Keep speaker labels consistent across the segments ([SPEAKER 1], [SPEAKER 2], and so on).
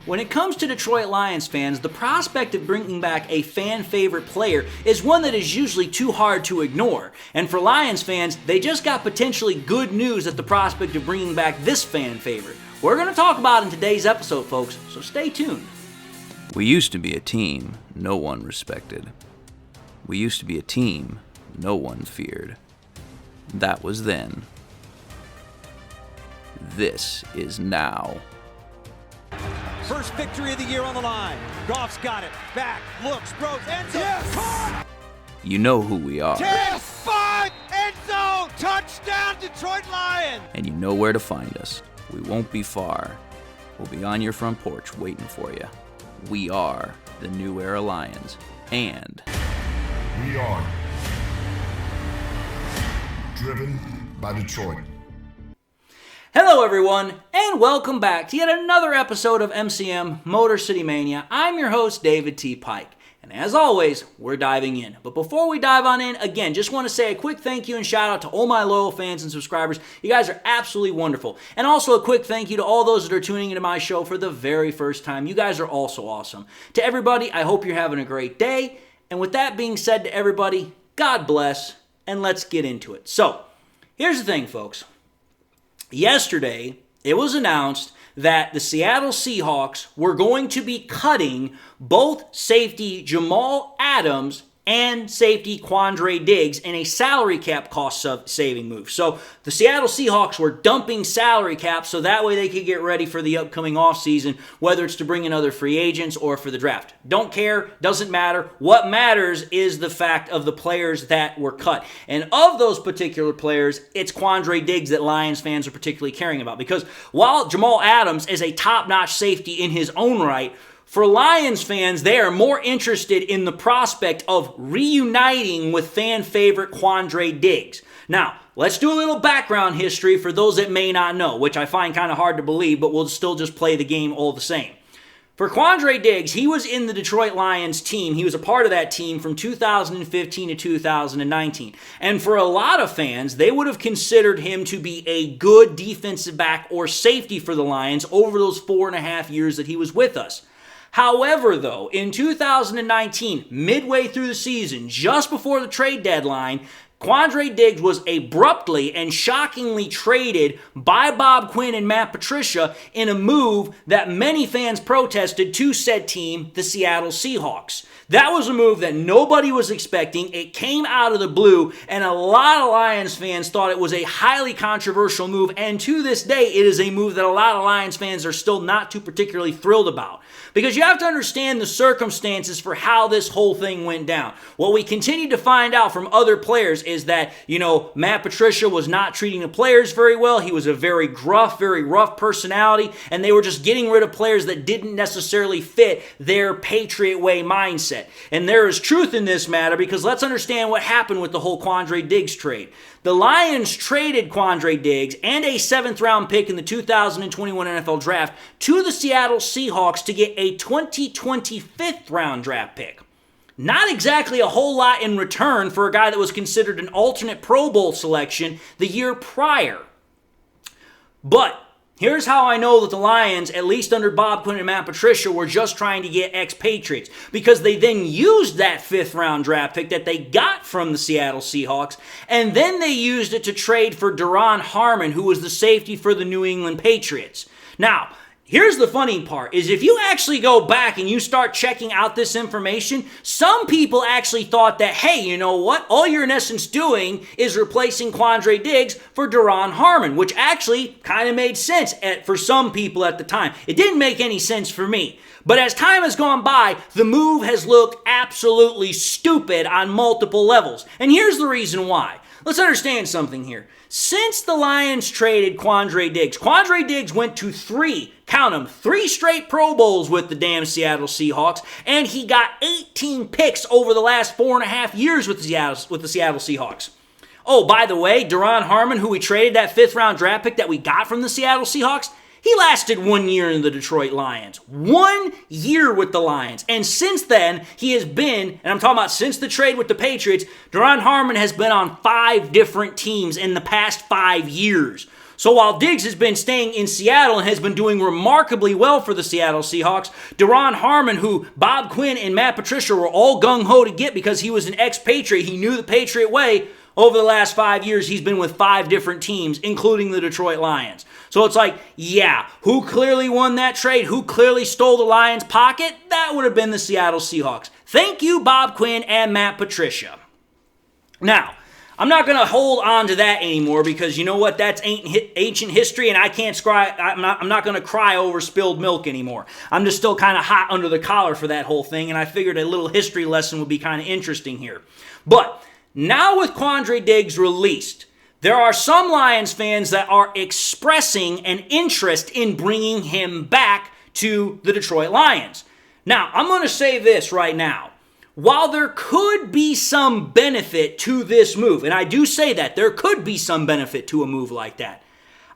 [SPEAKER 1] When it comes to Detroit Lions fans, the prospect of bringing back a fan favorite player is one that is usually too hard to ignore. And for Lions fans, they just got potentially good news at the prospect of bringing back this fan favorite. We're going to talk about it in today's episode, folks, so stay tuned.
[SPEAKER 2] We used to be a team no one respected. We used to be a team no one feared. That was then. This is now.
[SPEAKER 3] First victory of the year on the line. Goff's got it. Back, looks, throws, end zone. Yes! Caught!
[SPEAKER 2] You know who we are.
[SPEAKER 3] 10-5, end zone, touchdown Detroit Lions!
[SPEAKER 2] And you know where to find us. We won't be far. We'll be on your front porch waiting for you. We are the New Era Lions. And
[SPEAKER 4] we are driven by Detroit.
[SPEAKER 1] Hello everyone, and welcome back to yet another episode of MCM Motor City Mania. I'm your host, David T. Pike, and as always, we're diving in. But before we dive on in, again, just want to say a quick thank you and shout out to all my loyal fans and subscribers. You guys are absolutely wonderful. And also a quick thank you to all those that are tuning into my show for the very first time. You guys are also awesome. To everybody, I hope you're having a great day. And with that being said to everybody, God bless, and let's get into it. So, here's the thing, folks. Yesterday, it was announced that the Seattle Seahawks were going to be cutting both safety Jamal Adams and safety Quandre Diggs in a salary cap cost-saving move. So the Seattle Seahawks were dumping salary cap so that way they could get ready for the upcoming offseason, whether it's to bring in other free agents or for the draft. Don't care, doesn't matter. What matters is the fact of the players that were cut. And of those particular players, it's Quandre Diggs that Lions fans are particularly caring about. Because while Jamal Adams is a top-notch safety in his own right, for Lions fans, they are more interested in the prospect of reuniting with fan favorite Quandre Diggs. Now, let's do a little background history for those that may not know, which I find kind of hard to believe, but we'll still just play the game all the same. For Quandre Diggs, he was in the Detroit Lions team. He was a part of that team from 2015 to 2019. And for a lot of fans, they would have considered him to be a good defensive back or safety for the Lions over those 4.5 years that he was with us. However, though, in 2019, midway through the season, just before the trade deadline, Quandre Diggs was abruptly and shockingly traded by Bob Quinn and Matt Patricia in a move that many fans protested to said team, the Seattle Seahawks. That was a move that nobody was expecting. It came out of the blue, and a lot of Lions fans thought it was a highly controversial move, and to this day, it is a move that a lot of Lions fans are still not too particularly thrilled about. Because you have to understand the circumstances for how this whole thing went down. What we continue to find out from other players is that, Matt Patricia was not treating the players very well. He was a very gruff, very rough personality, and they were just getting rid of players that didn't necessarily fit their Patriot way mindset. And there is truth in this matter because let's understand what happened with the whole Quandre Diggs trade. The Lions traded Quandre Diggs and a 7th-round pick in the 2021 NFL Draft to the Seattle Seahawks to get a 2020 5th-round draft pick. Not exactly a whole lot in return for a guy that was considered an alternate Pro Bowl selection the year prior. But here's how I know that the Lions, at least under Bob Quinn and Matt Patricia, were just trying to get expatriates. Because they then used that 5th-round draft pick that they got from the Seattle Seahawks, and then they used it to trade for Duron Harmon, who was the safety for the New England Patriots. Now, here's the funny part, is if you actually go back and you start checking out this information, some people actually thought that, hey, you know what? All you're in essence doing is replacing Quandre Diggs for Duron Harmon, which actually kind of made sense for some people at the time. It didn't make any sense for me. But as time has gone by, the move has looked absolutely stupid on multiple levels. And here's the reason why. Let's understand something here. Since the Lions traded Quandre Diggs went to 3 straight Pro Bowls with the damn Seattle Seahawks, and he got 18 picks over the last 4.5 years with the Seattle Seahawks. Oh, by the way, Duron Harmon, who we traded that 5th-round draft pick that we got from the Seattle Seahawks, he lasted 1 year in the Detroit Lions. 1 year with the Lions. And since then, he has been, and I'm talking about since the trade with the Patriots, Duron Harmon has been on 5 different teams in the past 5 years. So while Diggs has been staying in Seattle and has been doing remarkably well for the Seattle Seahawks, Duron Harmon, who Bob Quinn and Matt Patricia were all gung-ho to get because he was an ex-Patriot, he knew the Patriot way, over the last 5 years, he's been with 5 different teams, including the Detroit Lions. So it's like, yeah, who clearly won that trade? Who clearly stole the Lions' pocket? That would have been the Seattle Seahawks. Thank you, Bob Quinn and Matt Patricia. Now, I'm not going to hold on to that anymore because you know what? That's ancient history, and I'm not going to cry over spilled milk anymore. I'm just still kind of hot under the collar for that whole thing, and I figured a little history lesson would be kind of interesting here. But now with Quandre Diggs released, there are some Lions fans that are expressing an interest in bringing him back to the Detroit Lions. Now, I'm going to say this right now. While there could be some benefit to this move, and I do say that, there could be some benefit to a move like that,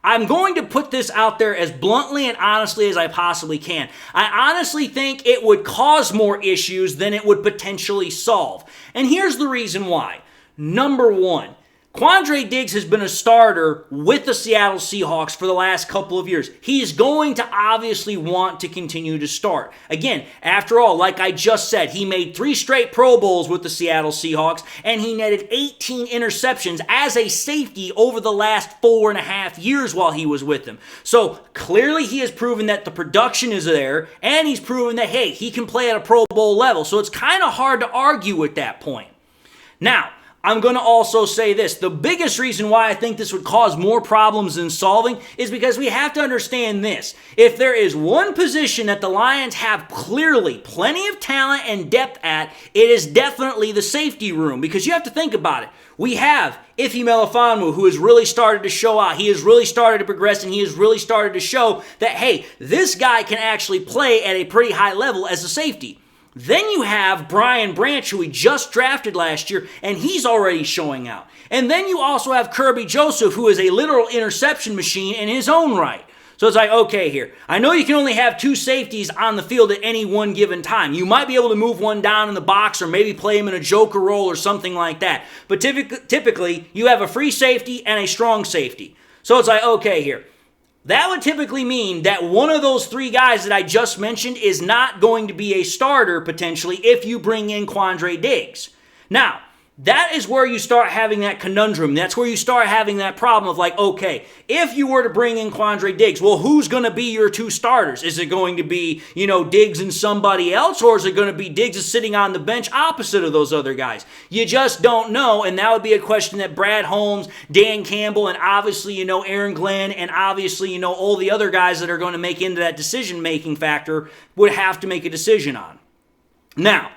[SPEAKER 1] I'm going to put this out there as bluntly and honestly as I possibly can. I honestly think it would cause more issues than it would potentially solve. And here's the reason why. Number one, Quandre Diggs has been a starter with the Seattle Seahawks for the last couple of years. He's going to obviously want to continue to start. Again, after all, like I just said, he made 3 straight Pro Bowls with the Seattle Seahawks, and he netted 18 interceptions as a safety over the last 4.5 years while he was with them. So clearly he has proven that the production is there, and he's proven that, hey, he can play at a Pro Bowl level. So it's kind of hard to argue with that point. Now, I'm going to also say this. The biggest reason why I think this would cause more problems than solving is because we have to understand this. If there is one position that the Lions have clearly plenty of talent and depth at, it is definitely the safety room, because you have to think about it. We have Ife Melifonwu, who has really started to show out. He has really started to progress, and he has really started to show that, hey, this guy can actually play at a pretty high level as a safety. Then you have Brian Branch, who we just drafted last year, and he's already showing out. And then you also have Kirby Joseph, who is a literal interception machine in his own right. So it's like, okay, here, I know you can only have 2 safeties on the field at any one given time. You might be able to move one down in the box or maybe play him in a joker role or something like that. But typically, you have a free safety and a strong safety. So it's like, okay, here. That would typically mean that one of those 3 guys that I just mentioned is not going to be a starter, potentially, if you bring in Quandre Diggs. Now, that is where you start having that conundrum. That's where you start having that problem of like, okay, if you were to bring in Quandre Diggs, well, who's going to be your 2 starters? Is it going to be, Diggs and somebody else, or is it going to be Diggs is sitting on the bench opposite of those other guys? You just don't know, and that would be a question that Brad Holmes, Dan Campbell, and obviously, Aaron Glenn, and obviously, all the other guys that are going to make into that decision-making factor would have to make a decision on. Now,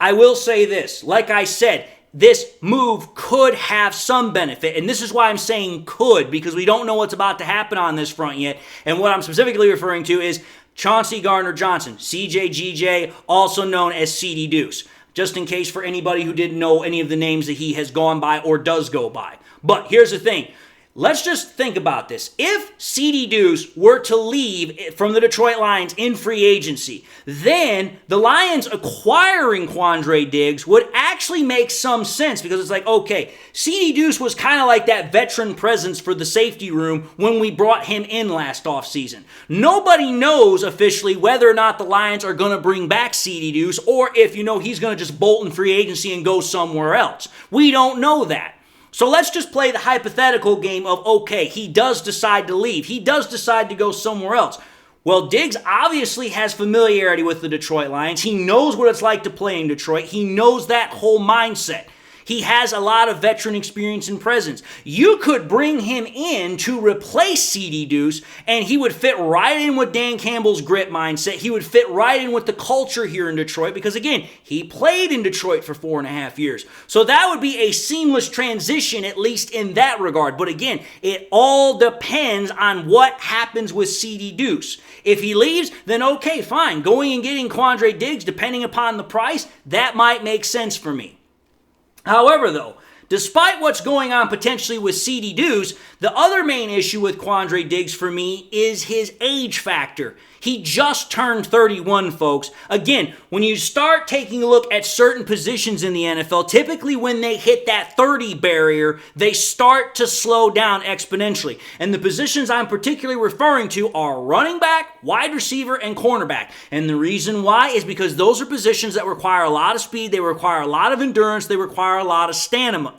[SPEAKER 1] I will say this. Like I said, this move could have some benefit, and this is why I'm saying could, because we don't know what's about to happen on this front yet, and what I'm specifically referring to is Chauncey Gardner-Johnson, CJGJ, also known as CD Deuce, just in case for anybody who didn't know any of the names that he has gone by or does go by. But here's the thing. Let's just think about this. If CD Deuce were to leave from the Detroit Lions in free agency, then the Lions acquiring Quandre Diggs would actually make some sense, because it's like, okay, CD Deuce was kind of like that veteran presence for the safety room when we brought him in last offseason. Nobody knows officially whether or not the Lions are going to bring back CD Deuce, or if he's going to just bolt in free agency and go somewhere else. We don't know that. So let's just play the hypothetical game of, okay, he does decide to leave. He does decide to go somewhere else. Well, Diggs obviously has familiarity with the Detroit Lions. He knows what it's like to play in Detroit. He knows that whole mindset. He has a lot of veteran experience and presence. You could bring him in to replace CD Deuce, and he would fit right in with Dan Campbell's grit mindset. He would fit right in with the culture here in Detroit, because, again, he played in Detroit for 4.5 years. So that would be a seamless transition, at least in that regard. But, again, it all depends on what happens with CD Deuce. If he leaves, then okay, fine. Going and getting Quandre Diggs, depending upon the price, that might make sense for me. However, though, despite what's going on potentially with CD Deuce, the other main issue with Quandre Diggs for me is his age factor. He just turned 31, folks. Again, when you start taking a look at certain positions in the NFL, typically when they hit that 30 barrier, they start to slow down exponentially. And the positions I'm particularly referring to are running back, wide receiver, and cornerback. And the reason why is because those are positions that require a lot of speed, they require a lot of endurance, they require a lot of stamina.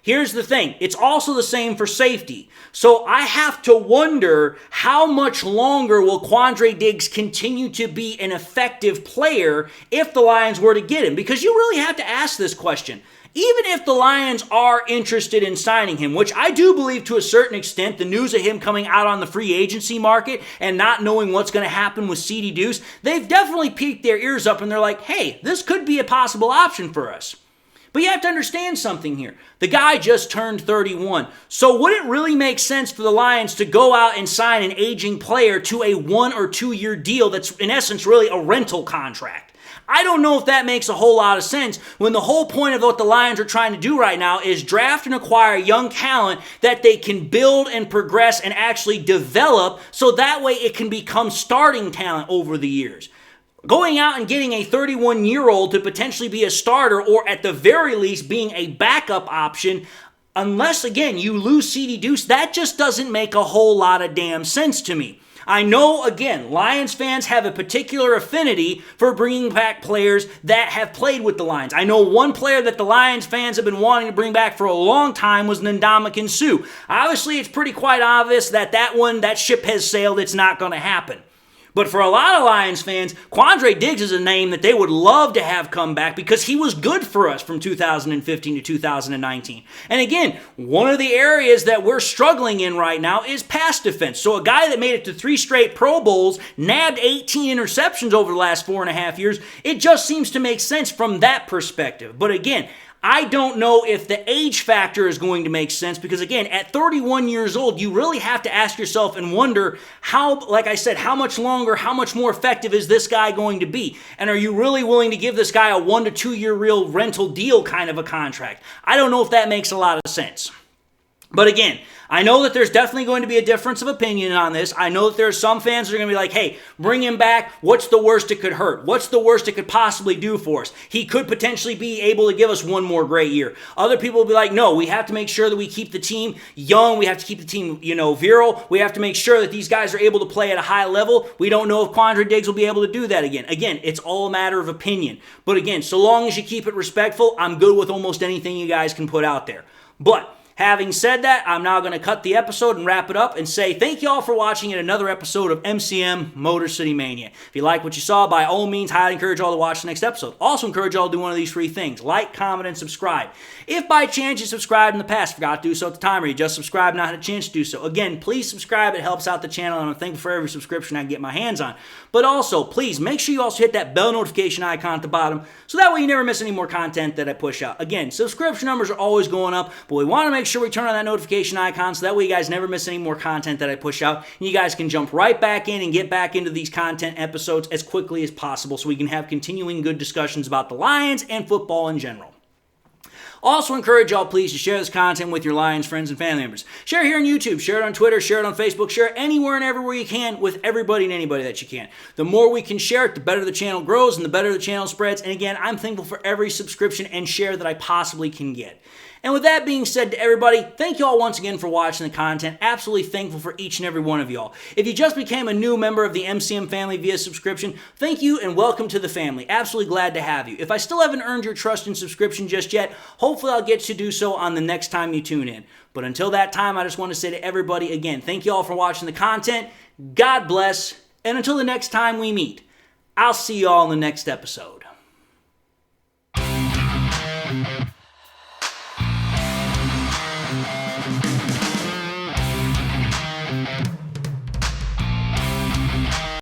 [SPEAKER 1] Here's the thing, it's also the same for safety. So I have to wonder how much longer will Quandre Diggs continue to be an effective player if the Lions were to get him? Because you really have to ask this question. Even if the Lions are interested in signing him, which I do believe to a certain extent, the news of him coming out on the free agency market and not knowing what's going to happen with CD Deuce, they've definitely piqued their ears up and they're like, hey, this could be a possible option for us. But you have to understand something here. The guy just turned 31. So would it really make sense for the Lions to go out and sign an aging player to a 1 or 2 year deal that's in essence really a rental contract? I don't know if that makes a whole lot of sense when the whole point of what the Lions are trying to do right now is draft and acquire young talent that they can build and progress and actually develop so that way it can become starting talent over the years. Going out and getting a 31-year-old to potentially be a starter or at the very least being a backup option, unless, again, you lose CD Deuce, that just doesn't make a whole lot of damn sense to me. I know, again, Lions fans have a particular affinity for bringing back players that have played with the Lions. I know one player that the Lions fans have been wanting to bring back for a long time was Ndamukong Suh. Obviously, it's pretty quite obvious that ship has sailed. It's not going to happen. But for a lot of Lions fans, Quandre Diggs is a name that they would love to have come back because he was good for us from 2015 to 2019. And again, one of the areas that we're struggling in right now is pass defense. So a guy that made it to 3 straight Pro Bowls, nabbed 18 interceptions over the last 4.5 years, it just seems to make sense from that perspective. But again, I don't know if the age factor is going to make sense because, again, at 31 years old, you really have to ask yourself and wonder how, like I said, how much longer, how much more effective is this guy going to be? And are you really willing to give this guy a 1 to 2 year real rental deal kind of a contract? I don't know if that makes a lot of sense. But again, I know that there's definitely going to be a difference of opinion on this. I know that there are some fans that are going to be like, hey, bring him back. What's the worst it could hurt? What's the worst it could possibly do for us? He could potentially be able to give us one more great year. Other people will be like, no, we have to make sure that we keep the team young. We have to keep the team, virile. We have to make sure that these guys are able to play at a high level. We don't know if Quandre Diggs will be able to do that again. Again, it's all a matter of opinion. But again, so long as you keep it respectful, I'm good with almost anything you guys can put out there. But having said that, I'm now going to cut the episode and wrap it up and say thank you all for watching yet another episode of MCM Motor City Mania. If you like what you saw, by all means, highly encourage you all to watch the next episode. Also encourage you all to do one of these 3 things. Like, comment, and subscribe. If by chance you subscribed in the past, forgot to do so at the time, or you just subscribed and not had a chance to do so, again, please subscribe. It helps out the channel, and I'm thankful for every subscription I can get my hands on. But also, please make sure you also hit that bell notification icon at the bottom so that way you never miss any more content that I push out. Again, subscription numbers are always going up, but we want to make sure we turn on that notification icon so that way you guys never miss any more content that I push out, and you guys can jump right back in and get back into these content episodes as quickly as possible so we can have continuing good discussions about the Lions and football in general. Also encourage y'all please to share this content with your Lions friends and family members. Share it here on YouTube, share it on Twitter, share it on Facebook, share it anywhere and everywhere you can with everybody and anybody that you can. The more we can share it, the better the channel grows and the better the channel spreads. And again, I'm thankful for every subscription and share that I possibly can get. And with that being said to everybody, thank you all once again for watching the content. Absolutely thankful for each and every one of y'all. If you just became a new member of the MCM family via subscription, thank you and welcome to the family. Absolutely glad to have you. If I still haven't earned your trust and subscription just yet, hopefully I'll get to do so on the next time you tune in. But until that time, I just want to say to everybody again, thank you all for watching the content. God bless. And until the next time we meet, I'll see you all in the next episode.